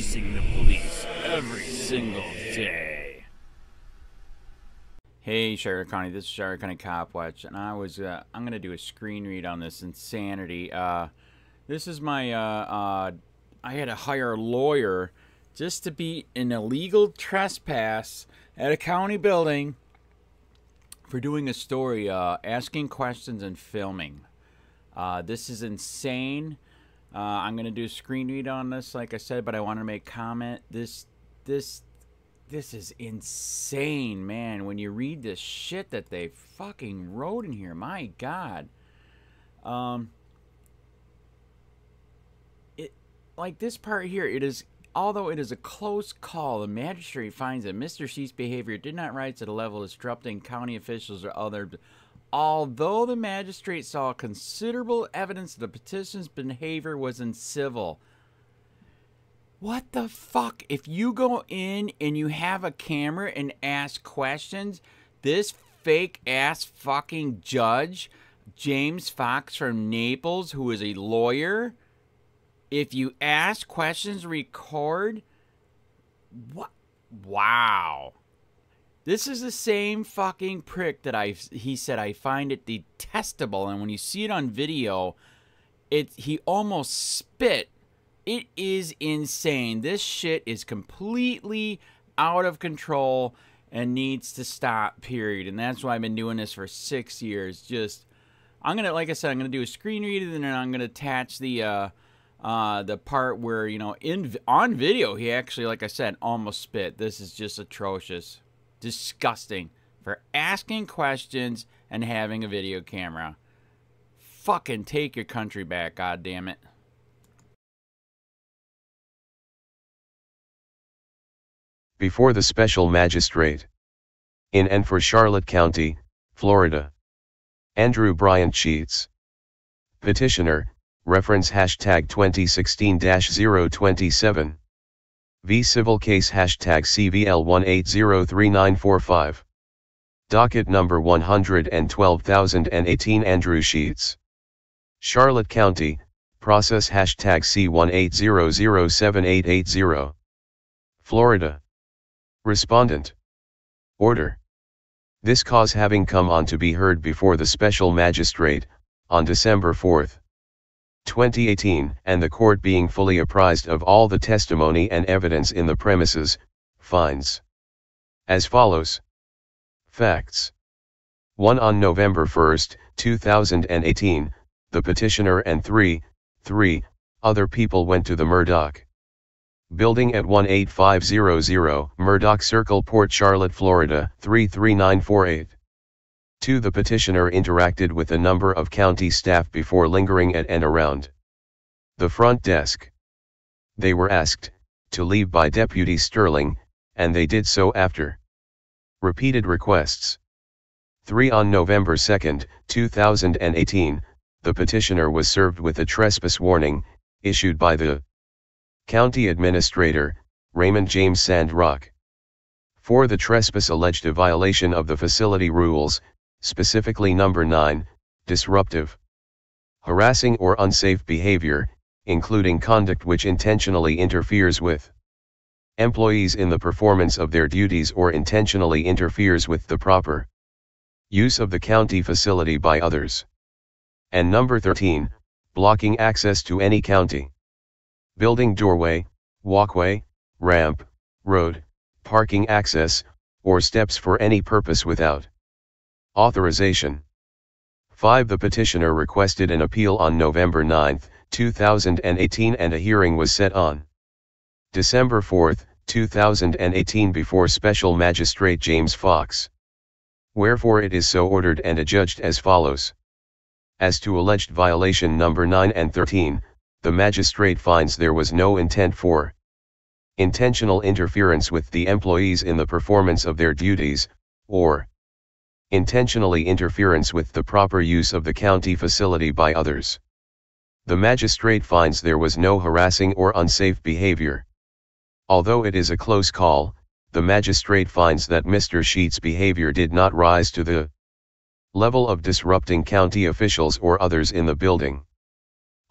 facing the police every single day. Hey Charlotte County, this is Charlotte County Copwatch, and I'm gonna do a screen read on this insanity. This is my I had to hire a lawyer just to be an illegal trespass at a county building for doing a story, asking questions and filming. This is insane. I'm gonna do a screen read on this, like I said, but I want to make comment. This is insane, man. When you read this shit that they fucking wrote in here, my God. Like this part here, although it is a close call, the magistrate finds that Mr. Sheets' behavior did not rise to the level of disrupting county officials or others. Although the magistrate saw considerable evidence that the petitioner's behavior was uncivil. What the fuck? If you go in and you have a camera and ask questions, this fake ass fucking judge, James Fox from Naples, who is a lawyer, if you ask questions, record. What? Wow. This is the same fucking prick that he said I find it detestable, and when you see it on video, he almost spit. It is insane. This shit is completely out of control and needs to stop, period. And that's why I've been doing this for 6 years. Like I said, I'm gonna do a screen read, and then I'm gonna attach the part where, you know, on video he actually, like I said, almost spit. This is just atrocious. Disgusting for asking questions and having a video camera. Fucking take your country back, god damn it. Before the special magistrate in and for Charlotte County, Florida. Andrew Bryant Sheets. Petitioner, reference hashtag 2016-027. V civil case hashtag CVL1803945. Docket number 112,018 Andrew Sheets. Charlotte County, process hashtag C180078880. Florida. Respondent. Order. This cause having come on to be heard before the special magistrate, on December 4, 2018, and the court being fully apprised of all the testimony and evidence in the premises, finds as follows. Facts. 1. On November 1, 2018, the petitioner and three other people went to the Murdoch Building at 18500 Murdoch Circle, Port Charlotte, Florida 33948. 2. The petitioner interacted with a number of county staff before lingering at and around the front desk. They were asked to leave by Deputy Sterling, and they did so after repeated requests. 3. On November 2, 2018, the petitioner was served with a trespass warning, issued by the County Administrator, Raymond James Sandrock. 4. The trespass alleged a violation of the facility rules, specifically number 9, disruptive, harassing or unsafe behavior, including conduct which intentionally interferes with employees in the performance of their duties or intentionally interferes with the proper use of the county facility by others. And number 13, blocking access to any county building, doorway, walkway, ramp, road, parking access, or steps for any purpose without authorization. 5. The petitioner requested an appeal on November 9, 2018, and a hearing was set on December 4, 2018 before Special Magistrate James Fox. Wherefore it is so ordered and adjudged as follows. As to alleged violation number 9 and 13, the magistrate finds there was no intent for intentional interference with the employees in the performance of their duties, or intentionally interference with the proper use of the county facility by others. The magistrate finds there was no harassing or unsafe behavior. Although it is a close call, the magistrate finds that Mr. Sheets' behavior did not rise to the level of disrupting county officials or others in the building.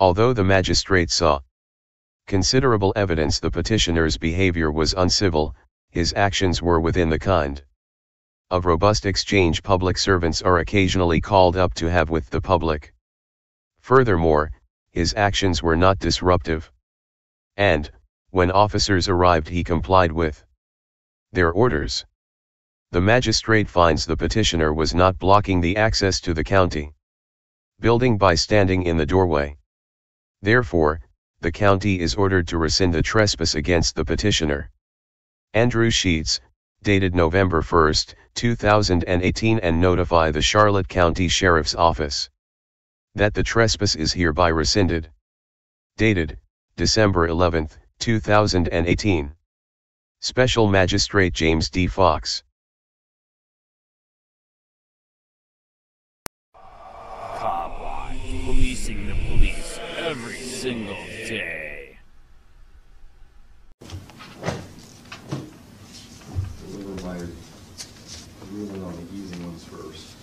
Although the magistrate saw Considerable evidence the petitioner's behavior was uncivil, his actions were within the kind of robust exchange public servants are occasionally called up to have with the public. Furthermore, his actions were not disruptive. And, when officers arrived, he complied with their orders. The magistrate finds the petitioner was not blocking the access to the county building by standing in the doorway. Therefore, the county is ordered to rescind the trespass against the petitioner. Andrew Sheets, dated November 1, 2018, and notify the Charlotte County Sheriff's Office that the trespass is hereby rescinded. Dated December 11, 2018. Special Magistrate James D. Fox. Copwatch, policing the police every single day. Deliver my ruling on the easy ones first.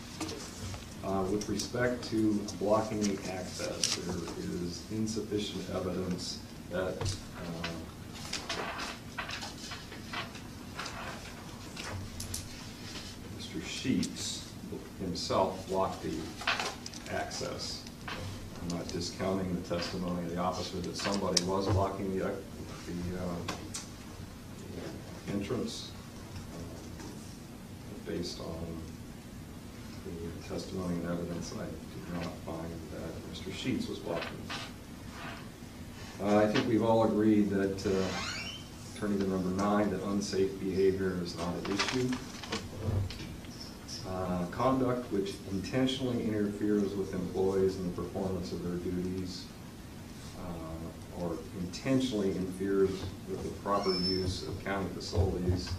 With respect to blocking the access, there is insufficient evidence that Mr. Sheets himself blocked the access. I'm not discounting the testimony of the officer that somebody was blocking the entrance based on the testimony and evidence. I did not find that Mr. Sheets was blocking. I think we've all agreed that, turning to number 9, that unsafe behavior is not an issue. Conduct which intentionally interferes with employees in the performance of their duties or intentionally interferes with the proper use of county facilities,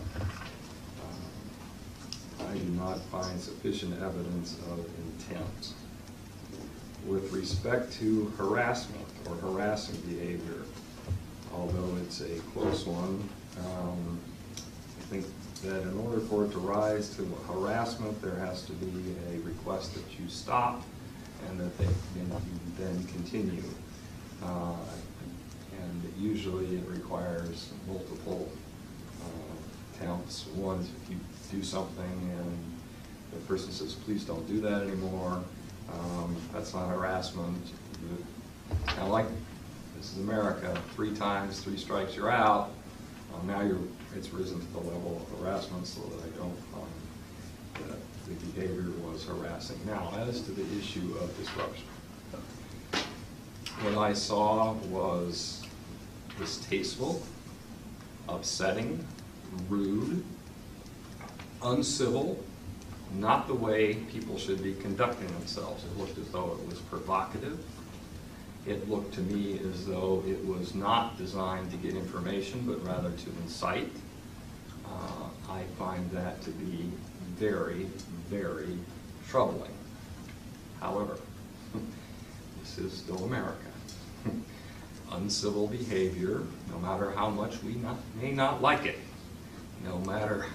I do not find sufficient evidence of intent. With respect to harassment or harassing behavior, although it's a close one, I think that in order for it to rise to harassment, there has to be a request that you stop and that you then continue. And usually it requires multiple attempts. One is if you do something and the person says, please don't do that anymore, that's not harassment. Kind of like, this is America, 3 times, 3 strikes, you're out. Now it's risen to the level of harassment, so that I don't find that the behavior was harassing. Now, as to the issue of disruption, what I saw was distasteful, upsetting, rude, uncivil, not the way people should be conducting themselves. It looked as though it was provocative. It looked to me as though it was not designed to get information, but rather to incite. I find that to be very, very troubling. However, this is still America. Uncivil behavior, no matter how much we may not like it, no matter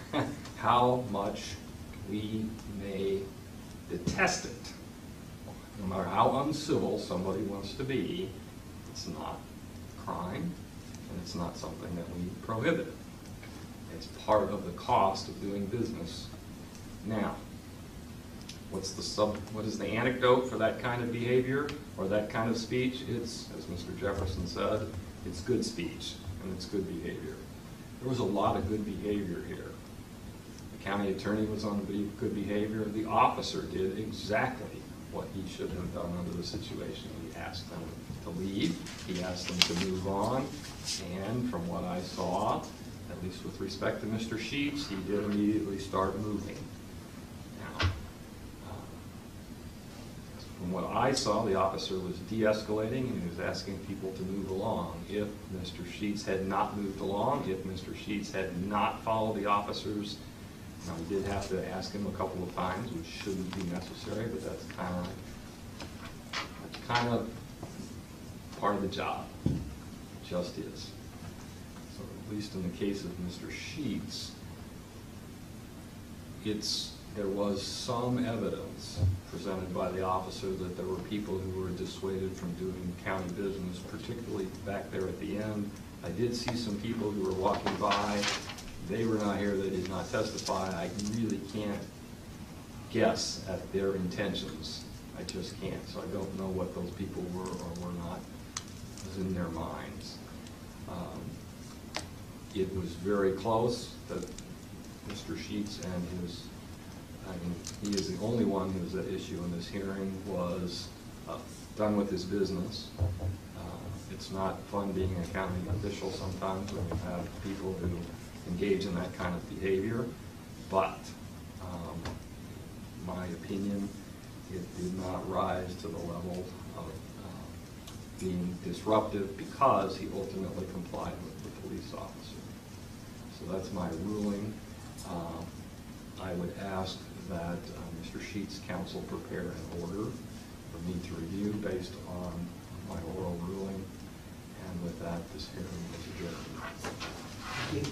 how much we may detest it, no matter how uncivil somebody wants to be, it's not a crime, and it's not something that we prohibit. It's part of the cost of doing business. Now, what is the antidote for that kind of behavior or that kind of speech? It's, as Mr. Jefferson said, it's good speech and it's good behavior. There was a lot of good behavior here. The county attorney was on good behavior. The officer did exactly what he should have done under the situation. He asked them to leave. He asked them to move on. And from what I saw, at least with respect to Mr. Sheets, he did immediately start moving. Now, from what I saw, the officer was de-escalating and he was asking people to move along. If Mr. Sheets had not moved along, if Mr. Sheets had not followed the officers, now, we did have to ask him a couple of times, which shouldn't be necessary, but that's kind of part of the job. It just is. So at least in the case of Mr. Sheets, it's there was some evidence presented by the officer that there were people who were dissuaded from doing county business, particularly back there at the end. I did see some people who were walking by. They were not here, they did not testify. I really can't guess at their intentions. I just can't. So I don't know what those people were or were not, was in their minds. It was very close that Mr. Sheets and his, I mean, he is the only one who's at issue in this hearing, was done with his business. It's not fun being a county official sometimes when you have people who engage in that kind of behavior, but my opinion, it did not rise to the level of being disruptive because he ultimately complied with the police officer. So that's my ruling. I would ask that Mr. Sheets' counsel prepare an order for me to review based on my oral ruling. And with that, this hearing is adjourned. Thank you.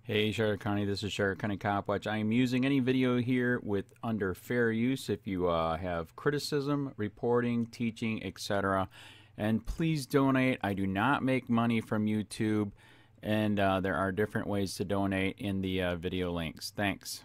Hey, Charlotte County, this is Charlotte County Copwatch. I am using any video here with under fair use if you have criticism, reporting, teaching, etc. And please donate. I do not make money from YouTube, and there are different ways to donate in the video links. Thanks.